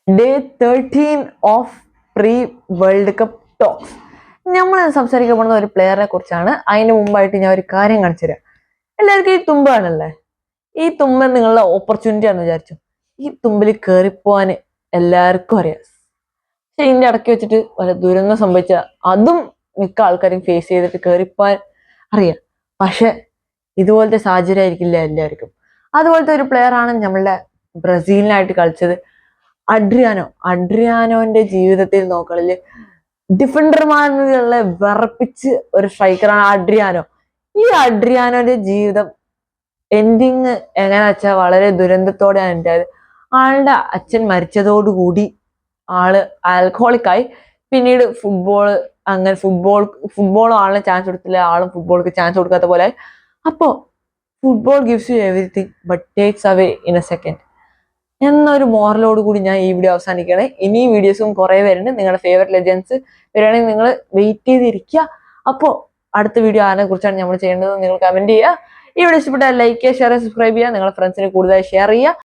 Day 13 of pre world cup talks. നമ്മൾ സംസാരിക്കാൻ പോകുന്ന ഒരു പ്ലെയറിനെ കുറിച്ചാണ്. അതിന് മുമ്പായിട്ട് ഞാൻ ഒരു കാര്യം കാണിച്ചു തരാം. എല്ലാവർക്കും ഈ തുമ്പാണല്ലേ, ഈ തുമ്പ് നിങ്ങളുടെ ഓപ്പർച്യൂണിറ്റി ആണെന്ന് വിചാരിച്ചു. ഈ തുമ്പിൽ കയറിപ്പോവാൻ എല്ലാവർക്കും അറിയാം. പക്ഷെ ഇതിന്റെ ഇടയ്ക്ക് വെച്ചിട്ട് വല്ല ദുരന്തം സംഭവിച്ച അതും മിക്ക ആൾക്കാരും ഫേസ് ചെയ്തിട്ട് കയറിപ്പോവാൻ അറിയാം. പക്ഷെ ഇതുപോലത്തെ സാഹചര്യം ആയിരിക്കില്ല എല്ലാവർക്കും. അതുപോലത്തെ ഒരു പ്ലെയർ ആണ് നമ്മളുടെ ബ്രസീലിനായിട്ട് കളിച്ചത് അഡ്രിയാനോന്റെ ജീവിതത്തിൽ നോക്കളില് ഡിഫൻഡർമാരെ വിറപ്പിച്ച് ഒരു സ്ട്രൈക്കറാണ് അഡ്രിയാനോ. ഈ അഡ്രിയാനോന്റെ ജീവിതം എൻഡിങ് എങ്ങനെയാ വെച്ചാൽ വളരെ ദുരന്തത്തോടെയാണ് ഉണ്ടായത്. ആളുടെ അച്ഛൻ മരിച്ചതോടുകൂടി ആള് ആൽക്കഹോളിക്കായി. പിന്നീട് ഫുട്ബോൾ ആളിന് ചാൻസ് കൊടുത്തില്ല, ആളും ഫുട്ബോൾക്ക് ചാൻസ് കൊടുക്കാത്ത പോലെ. അപ്പോ football gives you everything but takes away in A second എന്നൊരു മോറലോട് കൂടി ഞാൻ ഈ വീഡിയോ അവസാനിക്കണേ. ഇനി വീഡിയോസും കുറെ വരുന്നുണ്ട്. നിങ്ങളുടെ ഫേവററ്റ് ലെജൻസ് വരികയാണെങ്കിൽ നിങ്ങൾ വെയിറ്റ് ചെയ്തിരിക്കുക. അപ്പോൾ അടുത്ത വീഡിയോ ആരെ കുറിച്ചാണ് നമ്മൾ ചെയ്യേണ്ടത് നിങ്ങൾ കമന്റ് ചെയ്യുക. ഈ വീഡിയോ ഇഷ്ടപ്പെട്ടാൽ ലൈക്ക് ചെയ്യുക, ഷെയർ, സബ്സ്ക്രൈബ് ചെയ്യുക, നിങ്ങളുടെ ഫ്രണ്ട്സിന് കൂടുതലായി ഷെയർ ചെയ്യുക.